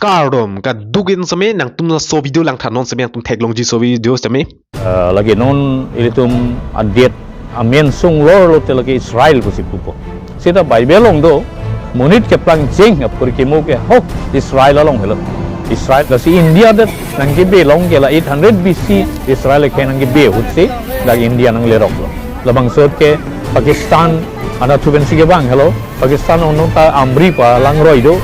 karom ka dugin same nang tum so video lang thanon same tum thek long ji so video same lagi non ilitum adiet amen sung lo te lagi Israel ko si pupo sita Bible long do monit ke plang jing porque mo ke hok Israel long helo Israel kasi India dat nang gibe long ke la 800 BC Israel ke nang gibe hutsi lagi India nang lerok lo labang sot ke Pakistan ana tuben sige bang hello Pakistan on ta amri pa lang roi do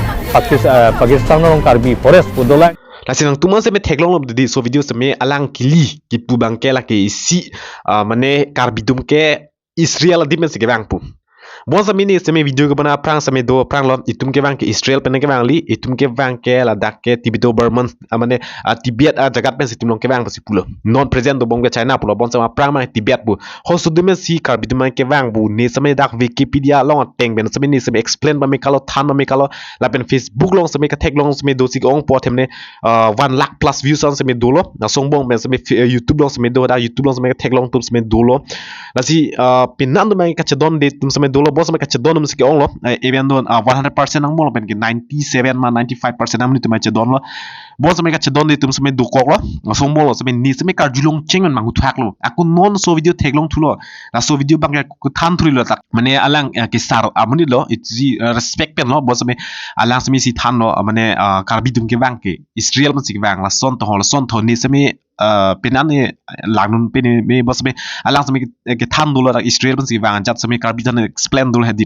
Pakistan on karbi forest pudola la sinang tuman same thek long di so video same alang kili ki pu bang ke la ke isi mane karbidum ke Israel dimen sige bang pu bon same ni same video ke bana prang same do prang lo itum ke bang ke Israel pen ke bang li itum ke bang ke la dak ke tibito burman mane tibet jagat pen situm long ke bang pasi pulo non present do bong ke China pulo bon sama prang ma tibet bu ho su dimen si karbidum ke bang bu ne same dak Wikipedia long teng ben same ni same explain ba me kalo than ba me kalo la pen Facebook long same ka thek long same do si ong po them ne 1 lakh plus views on same do lo na song bong ben same YouTube long same do da YouTube long same ka thek long tum same do lo la si pinan do me ka chedon de tum same do lo bos me ka chedon mus ki ong lo even don 100% ang mo ben ki 97 ma 95% am ni tum chedon lo bos me ka chedon de tum same do ko lo na song bong lo same ni same ka julong ching man mangu thak lo aku non so video thek long thulo na so video bang ku than thuri lo tak mane alang ki sar amuni lo it's respect pen lo bos me alang same si than lo mane karbidum ke bang ke Israel man si bang la son to ni same penan ni langnun pen me bos me alang same ke than do lo Israel man si bang jat same karbidum explain do hadi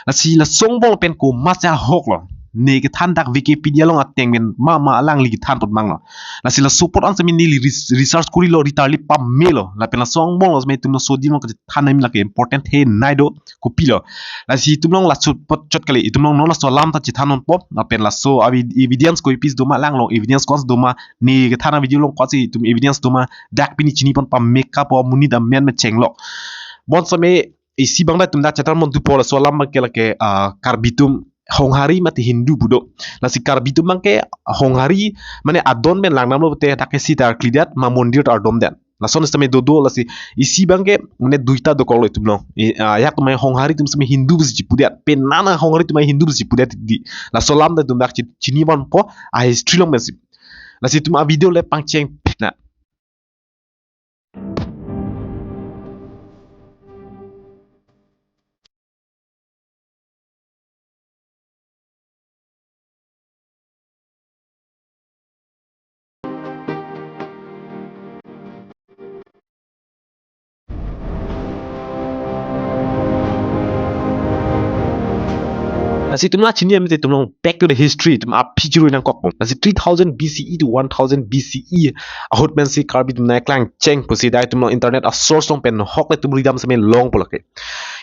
la si la song bol pen ko masya hok lo ne ke than dak Wikipedia long ateng men ma alang li than tot mang lo la si la support an same ni research kuri lo ritarli pa me lo la pen la song bol me tum so di lo ke than mi la ke important he nai do ko pi lo la si tum long la support chot kali tum long no la so lam ta chi thanon pop la pen la so evidence ko pis do ma lang lo evidence ko do ma ne ke than video long ko si tum evidence do ma dak pini chini pon pa make up o muni da men me cheng lo bon same isi bangda tum da chatar mon tu pola so lam ke la ke karbitum honghari mati hindu budo la si karbitum bangke honghari mane adon men langnam lo te take sitar klidat ma mondir tar dom den la son stame do la si isi bangke mane duita do kolo tum no yak mai honghari tum sme hindu bus jipudat penana honghari tum hindu bus jipudat di la solam da tum dak chini bon po a history long mesip la si tum a video le pangcheng na Nasi tumla chini am te tumlong back to the history tum a pichiru nang kok nasi 3000 BCE to 1000 BCE ahot men si karbi tum na klang cheng pusi dai tumlong internet a source long pen hok le tum ridam same long polake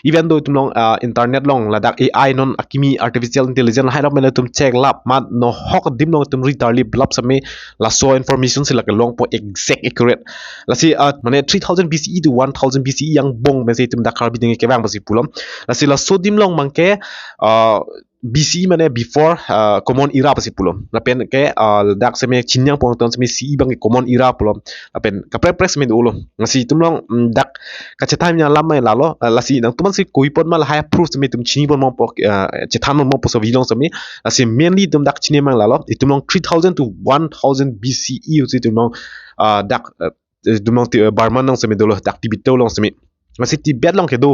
even though tumlong internet long ladak AI non akimi artificial intelligence hai ram tum check lap ma no hok dim long tum ritarli blap same la so information sila ke long po exact accurate la si mane 3000 BCE to 1000 BCE yang bong men si tum da karbi ding ke bang pusi pulom la si la so dim long mangke BC mana before common era pasi pulom lapen ke dak seme chinyang pong ton seme CE bang common era pulom lapen ka press me ulo ngasi tumlong dak ka chetam nya lamai lalo lasi nang tuman si koipon mal haya proof seme tum chini pon mo pok chetam mo poso vilong seme lasi mainly tum dak chini mang lalo itumlong 3000 to 1000 BCE usi tumlong dak tumlong barman nang seme dolo dak tibito long seme ngasi tibet long ke do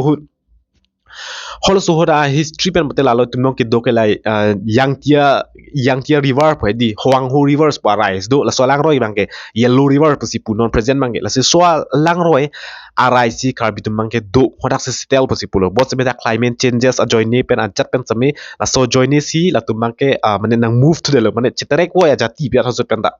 holo so hoda history pen botel alo tumong ke do ke lai yang tia river phe di Huanghu rivers pa rise do la so lang roi bang ke yellow river pusi punon present bang ke la se so lang roi arise karbitum bang ke do hoda se stel pusi pulo bot se beta climate changes a join ne pen a chat pen same la so join ne si la tum bang ke mane nang move to de lo mane chetarek wo ya jati pia so pen ta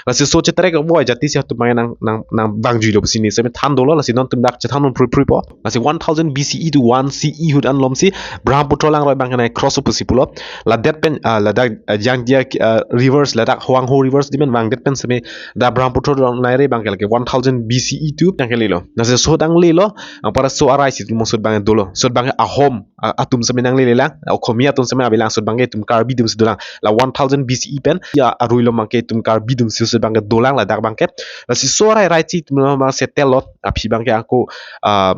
la se so chetarek wo ya jati si tum bang nang bang ju lo pusi ni se than do lo la si non tum dak chethan non pri po la si 1000 BCE to 1 CE hud an lom si Brahmaputra lang roi bang na cross pusi pulo la det pen la dak yang dia rivers la dak Huanghu rivers dimen bang det pen same da Brahmaputra long nai re bang ke 1000 BCE to bang ke lo na se so dang le lo ang para so arai si tum sut bang dolo sut bang ahom atum sami nang le lang akhomia tum sami abilang sut bang tum kar bidum sidulang la 1000 BCE pen ya arui lo mangke tum kar bidum si sut bang dolang la dak bangke la si so arai si tum ma setel lo api bangke aku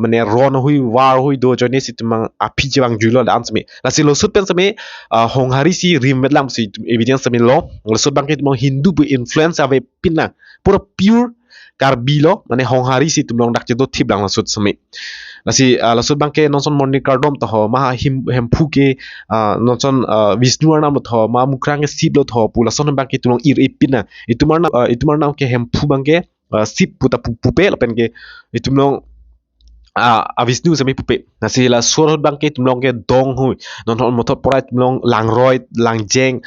mane ron hui war hui do joine si tum api jang julo dan sami la si lo sut pen sami hong hari si rim lam si evidence sami lo sut bangke tum Hindu bu influence ave pinna pura pure karbilo mane hong hari si tum long dak jedo tip lang lasut sami lasi lasut bangke nonson morning kardom to ma hempu ke nonson Vishnu nam to ma mukrang sip lo to pula son bangke tum long ir ipina itumar nam ke hempu bangke sip puta pupe lapen ke itum long Vishnu sami pupe nasi la surut bangke tumlong ke dong hui non motor porai tumlong lang roi lang jeng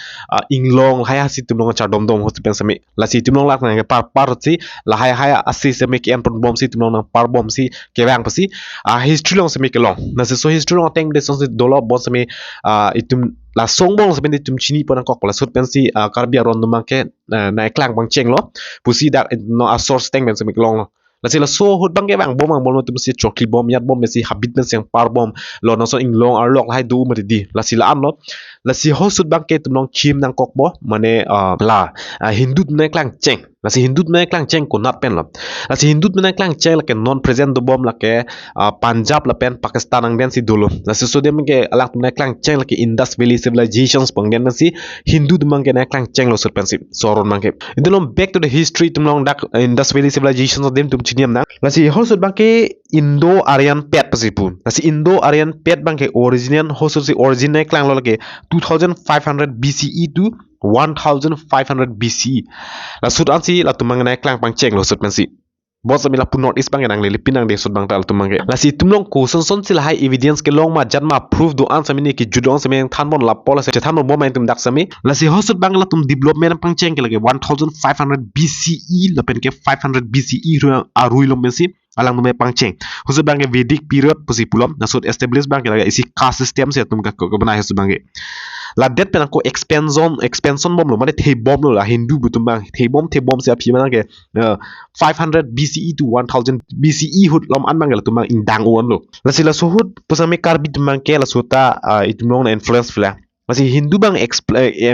inglong haya si tumlong cha dom dom hotu pen sami la si tumlong lak nang par si la haya asi sami ke an pon bom si tumlong nang par bom si ke bang pasi history long sami ke long nasi so history long teng de son si dolo bon sami itum la songbong sami tum chini pon kok la sut pen si karbia ron dum ke na klang bang cheng lo pusi dak no a source teng ben sami ke long lo lasi la so hut bang ke bang bom tu mesti chokli bom yat bom mesti habit men siang par bom lo no so ing long ar lok hai du ma di lasi la am lo lasi ho sut bang ke tum long chim nang kok bo mane la Hindu ne klang cheng lasi Hindu ne klang cheng ko nat pen lo lasi Hindu ne klang cheng la ke non present do bom la ke Punjab la pen Pakistan ang den si dulu lasi so dem ke alak ne klang cheng la ke Indus Valley civilizations pang den si Hindu mang ke ne klang cheng lo sut pen si soron mang ke idulom back to the history tum long dak Indus Valley civilizations dem tum chiniam na lasi hosut bangke Indo Aryan pet pasipun lasi Indo Aryan pet bangke original hosut si origin ne klang lo lage 2500 BCE to 1500 BCE la sut ansi la tumang ne klang pang cheng lo sut pensi bos sami la pun north east bang nang le pinang de sut bang tal tumang ke la si tumlong ko son son sil hai evidence ke long ma jan ma proof do an sami ne ki judong sami than bon la pol se than bon ma tum dak sami la si hosut bang la tum development pang cheng ke lage 1500 BCE la pen ke 500 BCE ru arui lo mensi alang nume pangcheng husut bangke Vedic period pusi pulom nasut establish bangke laga isi caste system se tum ka ko bana husut bangke la det pen ko expansion bom lo mane the bom lo la Hindu butum bang the bom se api mana ke 500 BCE to 1000 BCE hut lom an bangke la tum indang on lo la sila suhut pusame karbit bangke la suta itumong na influence fla masih Hindu bang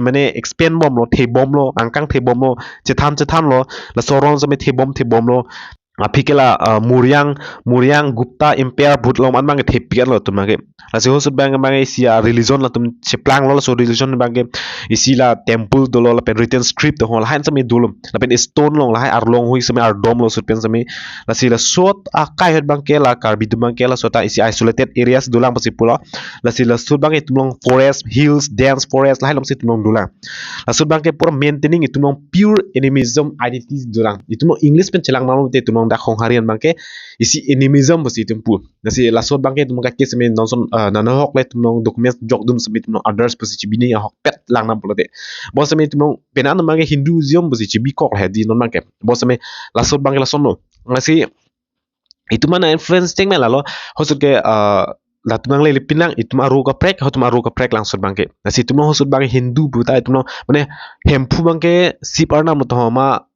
mane expand bom lo the bom lo angkang the bom lo chetam lo la soron same the bom lo apikela Muryang Gupta Empire butlom an bang thepian lo tum mage lasi hosut bang isia religion la tum cheplang lo so religion bang isi la temple do lo la pen written script to hol han sami dulum la pen stone long la hai ar long hui sami ar dom lo sut pen sami lasi la sot akai het bang ke la karbi dum bang ke la sota isi isolated areas dulang pasi pula lasi la sut bang itum long forest hills dense forest la hai lom si tum long dulang la sut bang ke pura maintaining itum long pure animism identities dulang itum English pen chelang malu te tum dak hong harian bangke isi animism besi tempu nasi lasot bangke tum ka kes men nonson nana hok le tum document jok dum semi tum others besi chibini hok pet lang nam polote bo semi tum penan bangke Hinduism besi chibi kok he di non bangke bo semi lasot bangke lason no nasi itu mana influence ting melalo hosut ke la tumang le pinang itum aru ka prek langsung bangke nasi tum hosut bangke Hindu buta itum mane hempu bangke sip arna mo ma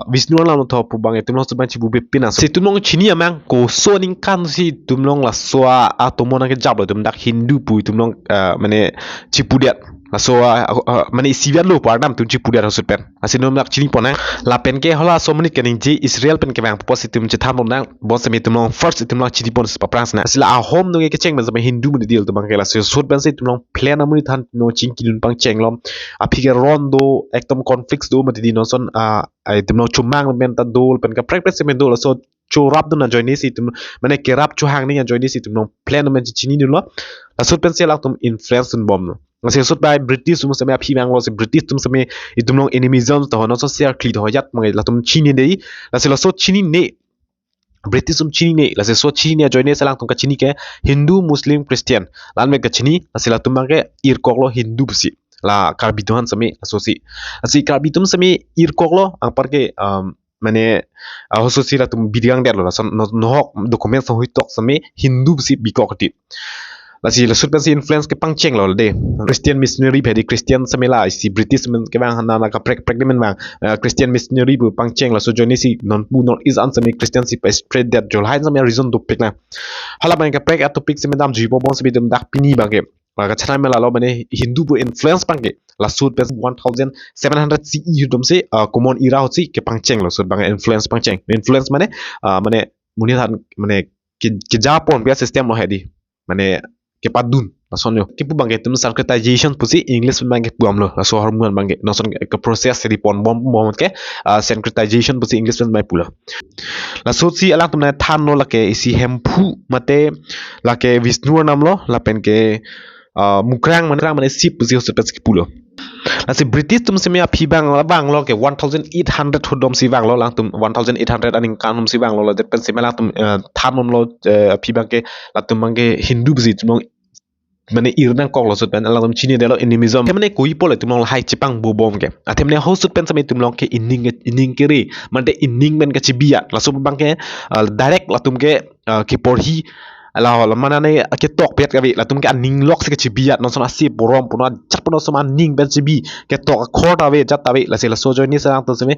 Vishnu la mo pu bangke tum hosut bang chibu pinang si tum chini amang ko so ning kan si tum la soa atomo na ke jablo tum dak Hindu pu tum mane chipudiat la soa mane sivian lo parnam tum chipudiat hosut pen asin dak chini pona la pen ke hola so mani kening ji Israel pen ke bang positum chitam nang bo semi tum first tum chini pon pa prans na sila a home no ke cheng men Hindu mun deal tum bangke la so sut ben se tum plan amuni than no chingkilun pang cheng lom apike rondo ekdom conflicts do mati no son ai tum chumang men ta dol pen ka practice men dol so chu rap dun na join si tum mane ke rap chu hang ni join si tum plan men chini ni lo la sut pen se la tum influence un bom no nasi sut bai British tum same api bang lo se British tum same itum long enemism to no so share clear ho yat mangai la tum chini dei la se la so chini ne British chini ne la se so chini ne join se lang tum ka chini ke Hindu Muslim Christian lan me ka chini la se la tum ke ir koklo Hindu bsi la karbituhan sami asosi asi karbitum sami ir koklo ang par ke mane hososi la tum bidiang der lo no hok document so hitok sami Hindu bsi bikok ti Lasi lasut pensi influence ke pangcheng lo de Christian missionary pedi Christian semela si British men ke bang hana ka prek prek men bang Christian missionary bu pangcheng lo so joini si non pu non is answer me Christian si spread that jol hain samya reason to pick na hala bang ka prek at topic se dam jibo bon se bidum dak pini bang ke ka chana mela lo bane Hindu bu influence bang ke lasut pen 1700 CE dum se common era ho si ke pangcheng lo so bang influence pangcheng influence mane mane munihan mane ke Japon biasa system lo hedi mane ke padun lason ke pu bangke tum syncretization pusi English bangke puam lo so hormon bangke noson ke proses di pon bom bom ke syncretization pusi English ban mai pula la so si alang tum na than no la ke isi hempu mate la ke Vishnu nam lo la pen ke mukrang mane sip pusi so pes pulo la si British tum se me phi bang la bang lo ke 1800 hodom si bang lo lang tum 1800 aning kanum si bang lo det pen se me lang tum than lo phi bang ke la tum bangke Hindu pusi tum mane irnang kok lo sut pen alang chini de lo animism temne koi pole tum long hai chipang bu bom ke atemne ho sut pen same tum long ke inning kiri mande inning men ke chibia la so bang ke direct la tum ke por hi ala mana ne ke tok pet ka vi la tum ke aning lok se ke chibia non son asi borom puno chat puno som aning ben chibi ke tok khor ta ve jat ta ve la se la so join ni sa to se me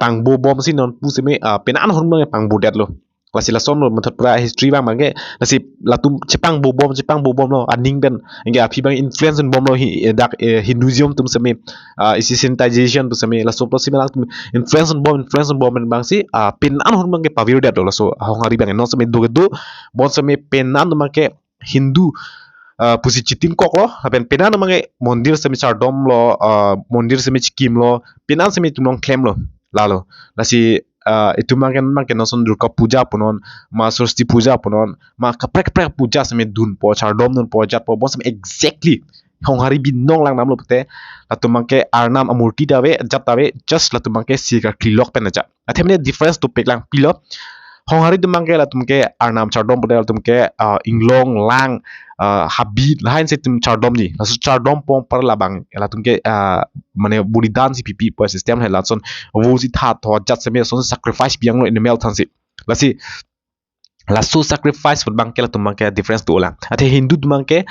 pang bu bom si non pu se me pen an hon me pang bu det lo la si la son lo matat pra history bang bang ke la si la tum chipang bu bom lo aning ben inga api bang influence bom lo dak Hinduism tum se me isi synthesization tu se me la so pro si me tum influence bom bang si pen an hon bang ke pavir det lo so hong hari bang no se me do bon se me pen an bang ke Hindu pusi chitim kok lo pen penan mange mondir se me chardom lo mondir se me chikim lo penan se me tum long claim lo lalo la si itu makin noson Durga puja punon ma Saraswati puja punon ma kaprek puja seme dun po chardom nun po jat po bon seme exactly hong hari binong lang nam lo pete latu mangke arnam amurti dawe jat dawe just latu mangke siga klilok pen aja athemne difference to pek lang pilo hong hari tu mangke latu mangke arnam chardom pete latu mangke inglong lang habit lain se tum chardom ni lasu chardom pong par labang latu mangke mane bulidan si pipi po system hai latson wo si tha tho jat seme son sacrifice biang lo in the mel thansi lasi lasu sacrifice fut bangke la tumangke difference to la athe Hindu tumangke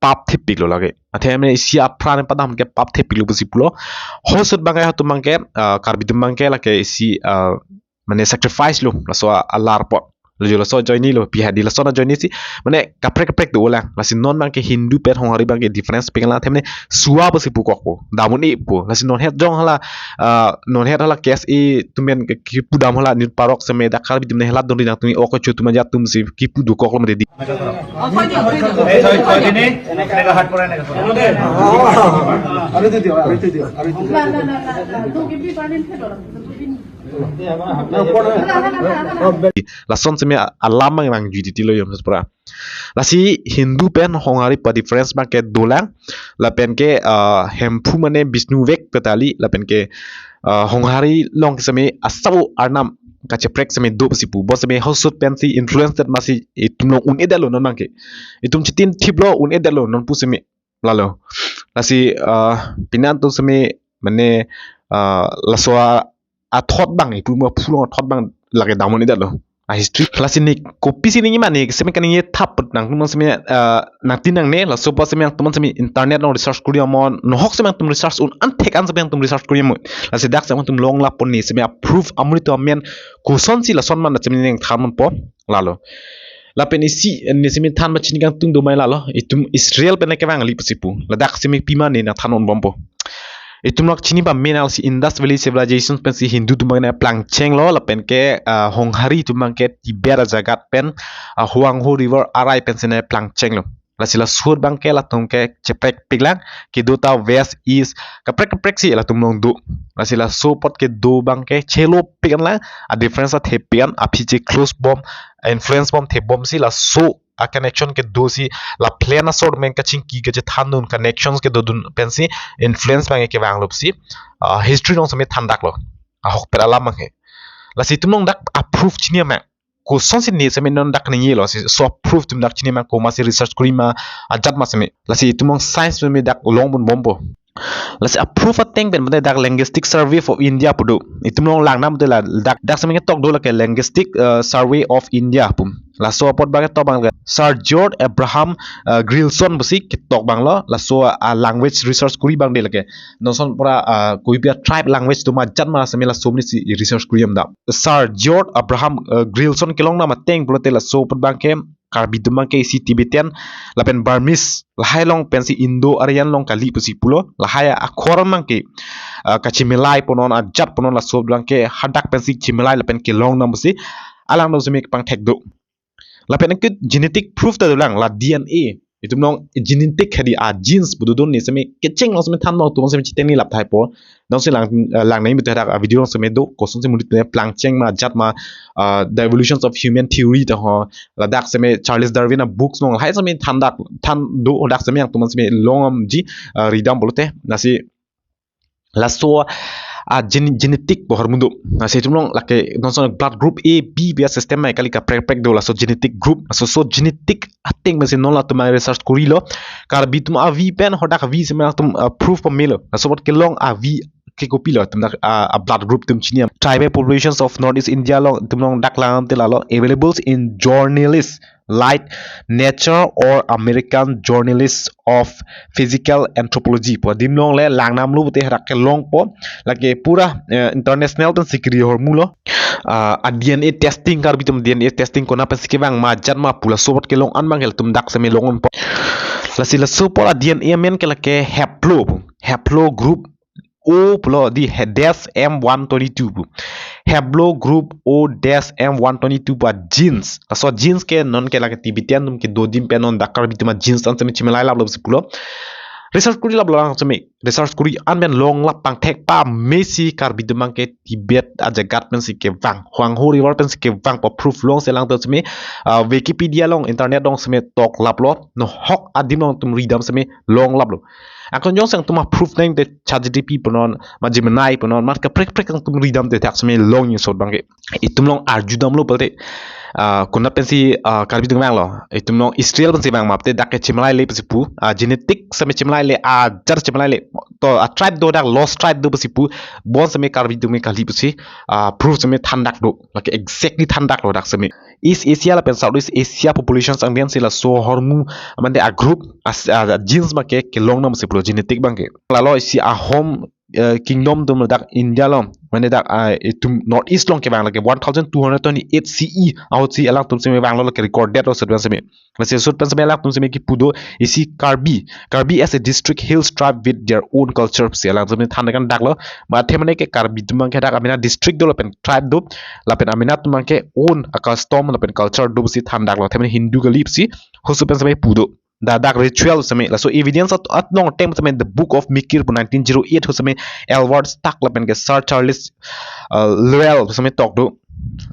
pap thepik lo lage athe ame isi apran padam ke pap thepik lo busi pulo hosut bangai tumangke karbi tumangke la ke isi mane sacrifice lo laso alar pot lo jo laso joini lo pi hadi laso na joini si mane kaprek do la lasi non bangke Hindu pet hong hari bangke difference pengla themne suwa busi pukok po damun e po lasi non het jong hala non het hala kes e tumen ki pudam hala ni parok seme da karbi tumne hala don rinang tumi oko chu tuman ja tum si ki pudu kok lo mede di lason seme alam mang judi lo yom spra lasi Hindu pen hongari pa difference bang ke dolang la pen ke hempu mane Vishnu vek petali la pen ke hongari long seme asau arnam kache prek seme do sipu bo seme hosut pen si influence that masi itum long un edalo non bang ke itum chitin thiplo un edalo non pu seme lalo lasi pinan to seme mane laswa a thot bang ipu mo phulo thot bang lage damon ida lo a history class ni copy sini ni mane seme kan ye thap nang tum seme na tinang ne la so pa seme tum seme internet no research kuri amon no hok seme tum research un an thek an seme tum research kuri mo la se dak seme tum long la pon ni seme approve amri to men ko son si la son man seme ning tham po lalo la pen isi ni seme than ma chini gang tung do mai la lo itum Israel pen ke bang li pasipu la dak seme pima ni na thanon bombo itum lok chini ba menal si Indus Valley civilization pen si Hindu tumang na plang cheng lo la pen ke Honghari tumang ke Tibet jagat pen Huanghu river arai pen sine plang cheng lo la sila sur bang ke la tum ke chepek piglang ke do ta west east kaprek si la tum long do la sila so pot ke do bang ke chelo pigan la a difference a the pian a phi close bomb influence bomb the bomb si la so a connection ke dosi la plena sort men kaching ki ge thanun connections ke dodun pensi influence bang ke wang lopsi history nong same thandak lo a hok per alam mang he la si tumong dak approve chini ma ko son si ni same non dak ni lo si so approve tum dak chini ma ko ma si research kuri ma ajat ma same la si tumong science me dak long bun bombo Let's approve a thing ben dak linguistic survey for India pudu itum long lang nam la dak semen tok do la ke linguistic survey of India pum la so pot bang to bang Sir George Abraham Grillson busi tok bang la so language research kuri bang de la ke non son pura koi pia tribe language to ma jan ma semen la so ni research kuri am da Sir George Abraham Grillson kelong na ma teng pulo te la so pot bang ke Karbi dumang ke si Tibetan lapen Burmese lahai long pensi Indo Aryan long kali pusi pulo lahai akhor mang ke kachimilai ponon ajat ponon la sob lang ke hadak pensi chimilai lapen ke long nam pusi alang no semek pang tek do lapen ke genetic proof ta lang la DNA itu nong genetic hadi genes bududun ni seme kecing long seme tan mo tu seme chiteng ni lap thai po nong se lang nei bitu dak video long seme do kosun se mulit ne plang cheng ma jat ma the evolutions of human theory ta ho la dak seme Charles Darwin a books nong hai seme tan do dak seme yang tu seme long ji ridam bolote nasi la so genetic bohar mundo na se tumlong lake non son blood group A B bia system mai kali ka prek do la so genetic group so genetic ating mesin non la tumai research kurilo kar bitum a V pen hodak V se tum proof pamelo so bot kelong a V ke kopilo tum dak a blood group tum chinia tribal populations of northeast India long tum long dak lang te lalo available in journalists like Nature or American Journalists of Physical Anthropology po dimlong le langnam lu te rakke long po lage pura international tan sikri hormulo a DNA testing kar bitum DNA testing kona pa sikibang ma jan ma pula sobot ke long an bang hel tum dak same longon po la sila support a DNA men ke lake haplo group O pulo di dash M122 Hablo group O dash M122 pa genes so genes ke non ke lage Tibetan tum ke do dim penon dakar bituma genes an seme chimelai lab pulo research kuri lab lang seme research kuri an men long lap pang tek pa Messi kar bituma ke Tibet aja gat men si ke wang huang ho river pen si ke wang pa proof long se lang to seme Wikipedia long internet dong seme tok lab lo no hok adim long tum ridam seme long lab lo akon jong sang tuma proof nang de ChatGPT ponon ma Gemini ponon mar ka prek ang tum ridam de tak sme long yin sot bangke itum long arjudam lo pelte kuna pensi karbi tung mang lo itum long Israel pensi bang mapte dak Gemini le pensi pu genetic same Gemini le jar Gemini le to a tribe do dak lost tribe do pensi pu bon same karbi tung me kali pensi proof same thandak do like exactly thandak lo dak same East Asia la pen Southeast Asia populations ang bian sila so hormu amande a group as genes ma ke long nam se genetic bangke lalo si a home kingdom dum dak India long mane dak tum north east long ke bang lake 1228 CE out si alak tum se bang lo ke record date so se me se sut pen se alak tum se me ki pudo isi Karbi as a district hills tribe with their own culture se alak tum than kan dak lo ma themane ke Karbi tum ke dak amina district do pen tribe do la pen amina tum ke own a custom la pen culture do si than dak lo themane Hindu galip si hosu pen se me pudo dak ritual same la so evidence at long time same the book of Mikir 1908 same Elward Stuck la pen ke Sir Charles Lowell same talk do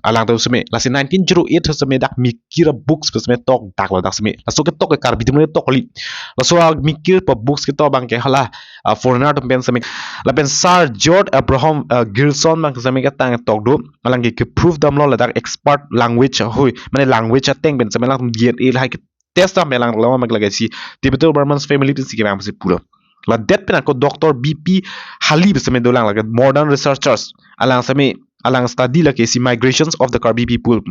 alang to same la si 1908 same dak Mikir books same talk dak la dak same la so ke talk kar bitum talk li la so Mikir pa books ke to bang ke hala foreigner to pen same la pen Sir George Abraham Grillson bang same ke tang talk do alang ke proof dam lo la dak expert language hoi mane language ateng ben same lang DNA la testa melang lawa maglagay si Tibetan Burman's family tin sige bang si puro la det pina ko Dr. BP Halib sa dolang la modern researchers alang study la ke si migrations of the Karbi people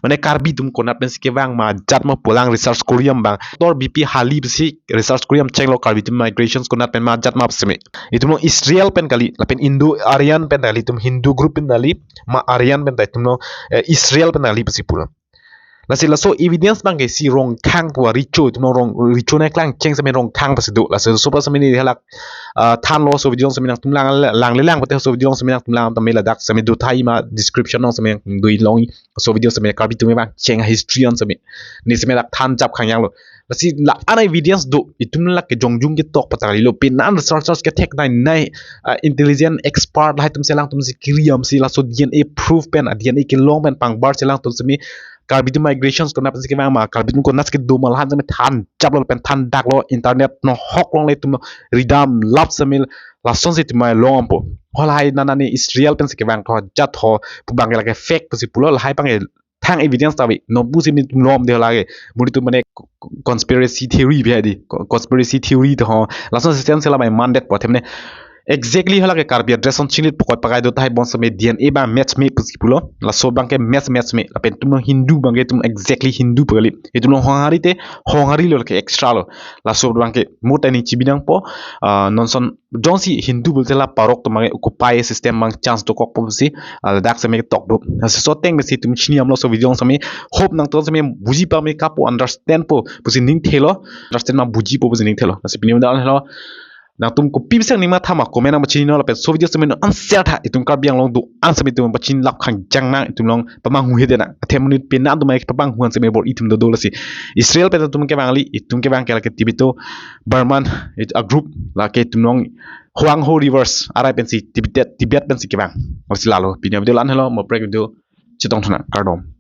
mane Karbi tum ko na pen sige bang ma jat mo pulang research koream bang Dr. BP Halib si research koream cheng lo Karbi tum migrations ko na pen ma jat ma seme itu mo Israel pen kali la pen Indo Aryan pen kali tum Hindu group pen kali ma Aryan pen tum no Israel pen kali si puro la so evidence bang si rong kang wa richo tu rong richo na klang cheng sa rong kang pa sido la so pa sa ni halak than lo so video sa minang tumlang lang le lang pa so video sa minang tumlang ta mela dak sa do thai ma description no sa minang do long so video sa minang karbi tu bang cheng history on sa mi ni sa minang than jap khang yang lo la si la ana evidence do itum la ke jongjung ke tok patali lo pin nan researchers ke tek nai intelligent expert la tum selang tum si kriam si la so DNA proof pen DNA ke long pen pang bar selang tum semi Karbitum migrations ko na pen sikimang ma karbitum ko nas ke do malhan sa than jab lo pen than dak lo internet no hok long le tum ridam lap samil la son sit mai long po holai nanani Israel pen sikimang ko jat ho pu bang la ke fake pu si pulo hai pang thang evidence tawi no bu sim tum lom de la ke muri tu mane conspiracy theory bi di conspiracy theory to lason system sela mai mandate po themne exactly hala ke karbi address on chilit pokoi pakai do tai bon some DNA ba match me pusipulo la so bangke match me la pen tum hindu bangke tum exactly hindu pali itu no hongari lo ke extra lo la so bangke mota ni chibidang po nonson donsi hindu bolte la parok to mange occupy system mang chance to kok pomsi dak same tok do so teng me si tum chini amlo so video same hope nang to same buji pa me kapo understand po pusi ning thelo understand ma buji po pusi ning thelo na sipini da helo na tum ko pibsang ni ma thama comment na machini no la pe so video same no answer tha itum kar biang long du an same tum bachin lap khang jang na itum long pamang hu hede na athem minute pe na du mai pamang hu an same bor itum do la si Israel pe tum ke bangli itum ke bang ke la ke tibito Burman a group la ke tum long Huang Ho reverse arai pensi Tibet pensi ke bang lalo video lan hello mo break video chitong thana kardom